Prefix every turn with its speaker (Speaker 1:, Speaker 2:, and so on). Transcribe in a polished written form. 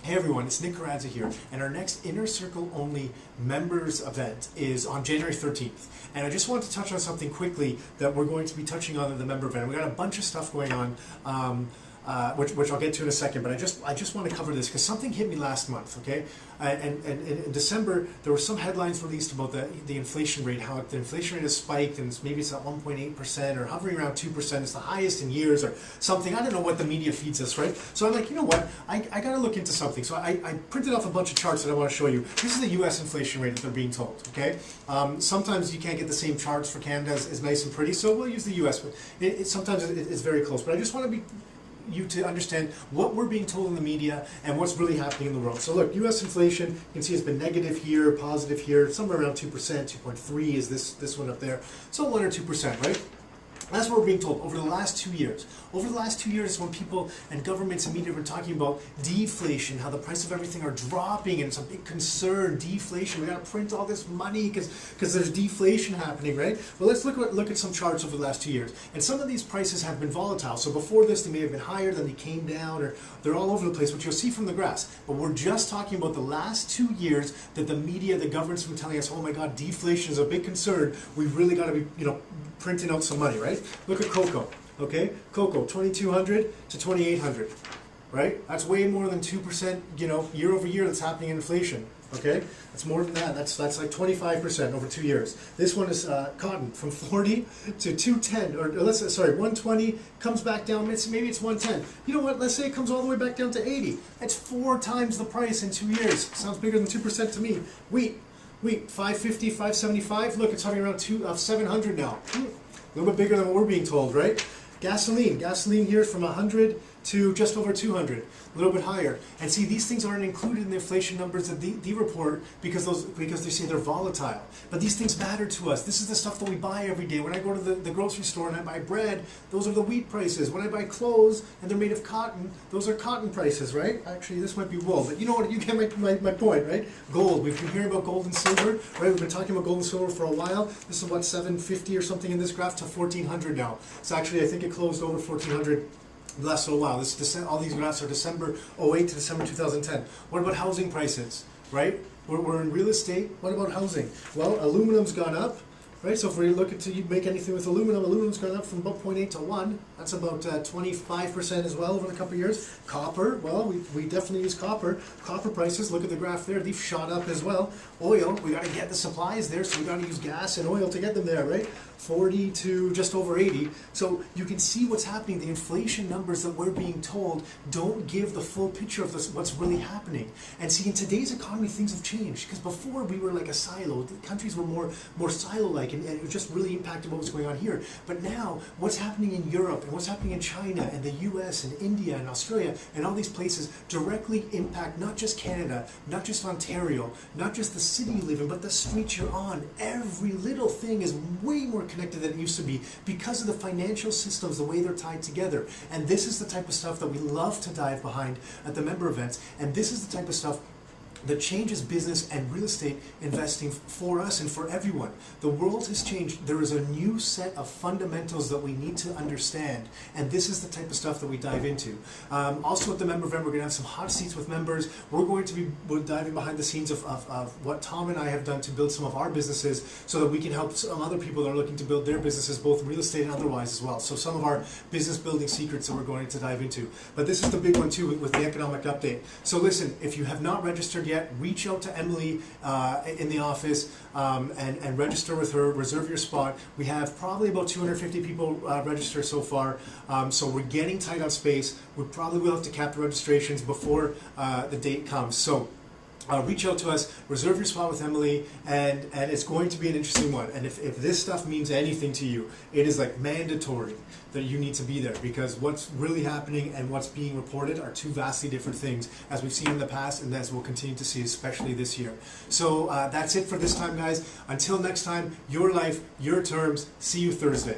Speaker 1: Hey everyone, it's Karadza here, and our next Inner Circle only members event is on January 13th. And I just want to touch on something quickly that we're going to be touching on at the member event. We got a bunch of stuff going on, which I'll get to in a second, but I just want to cover this because something hit me last month, okay? And in December, there were some headlines released about the inflation rate, how the inflation rate has spiked, and maybe it's at 1.8% or hovering around 2%. It's the highest in years or something. I don't know what the media feeds us, right? So I'm like, you know what? I got to look into something. So I printed off a bunch of charts that I want to show you. This is the U.S. inflation rate that they're being told, okay? Sometimes you can't get the same charts for Canada as nice and pretty, so we'll use the U.S., but sometimes it's very close. But I just want you to understand what we're being told in the media and what's really happening in the world. So look, U.S. inflation, you can see it's been negative here, positive here, somewhere around 2%, 2.3 is this one up there. So 1 or 2%, right? That's what we're being told over the last 2 years. Over the last 2 years, when people and governments and media were talking about deflation, how the price of everything are dropping, and it's a big concern, deflation. We got to print all this money because there's deflation happening, right? Well, let's look at some charts over the last 2 years. And some of these prices have been volatile. So before this, they may have been higher, then they came down, or they're all over the place, which you'll see from the graphs. But we're just talking about the last 2 years that the media, the government's been telling us, oh my God, deflation is a big concern. We've really got to be, printing out some money, right? Look at cocoa, okay? Cocoa, 2,200 to 2,800, right? That's way more than 2%, year over year that's happening in inflation, okay? That's more than that. That's like 25% over 2 years. This one is cotton, from 40 to 210, or 120, comes back down, maybe it's 110. You know what, let's say it comes all the way back down to 80. That's 4 times the price in 2 years. Sounds bigger than 2% to me. Wheat, 550, 575. Look, it's hovering around 700 now. A little bit bigger than what we're being told, right? Gasoline here is from 100 to just over 200, a little bit higher. And see, these things aren't included in the inflation numbers that they report because they say they're volatile. But these things matter to us. This is the stuff that we buy every day. When I go to the grocery store and I buy bread, those are the wheat prices. When I buy clothes and they're made of cotton, those are cotton prices, right? Actually, this might be wool, but you know what? You get my point, right? Gold. We've been hearing about gold and silver, right? We've been talking about gold and silver for a while. This is what, 750 or something in this graph to 1,400 now. So actually, I think it closed over 1,400 the last little while. All these graphs are December 08 to December 2010. What about housing prices, right? We're in real estate. What about housing? Well, aluminum's gone up, right? So if we look to make anything with aluminum's gone up from about 0.8 to 1. That's about 25% as well over the couple of years. Copper, well, we definitely use copper. Copper prices, look at the graph there, they've shot up as well. Oil, we got to get the supplies there, so we got to use gas and oil to get them there, right? 40 to just over 80. So you can see what's happening. The inflation numbers that we're being told don't give the full picture of what's really happening. And see, in today's economy, things have changed. Because before we were like a silo. The countries were more silo-like, and it just really impacted what was going on here. But now, what's happening in Europe, and what's happening in China, and the US, and India, and Australia, and all these places directly impact not just Canada, not just Ontario, not just the city you live in, but the streets you're on. Every little thing is way more connected than it used to be because of the financial systems, the way they're tied together. And this is the type of stuff that we love to dive behind at the member events. And this is the type of stuff that changes business and real estate investing for us and for everyone. The world has changed. There is a new set of fundamentals that we need to understand, and this is the type of stuff that we dive into. Also at the member event, we're going to have some hot seats with members. We're diving behind the scenes of what Tom and I have done to build some of our businesses so that we can help some other people that are looking to build their businesses, both real estate and otherwise as well. So some of our business building secrets that we're going to dive into. But this is the big one too with the economic update. So listen, if you have not registered yet, reach out to Emily in the office and register with her, reserve your spot. We have probably about 250 people register so far, so we're getting tight on space. We probably will have to cap the registrations before the date comes. So reach out to us, reserve your spot with Emily, and it's going to be an interesting one. And if this stuff means anything to you, it is like mandatory that you need to be there, because what's really happening and what's being reported are two vastly different things, as we've seen in the past and as we'll continue to see, especially this year. So that's it for this time, guys. Until next time, your life, your terms. See you Thursday.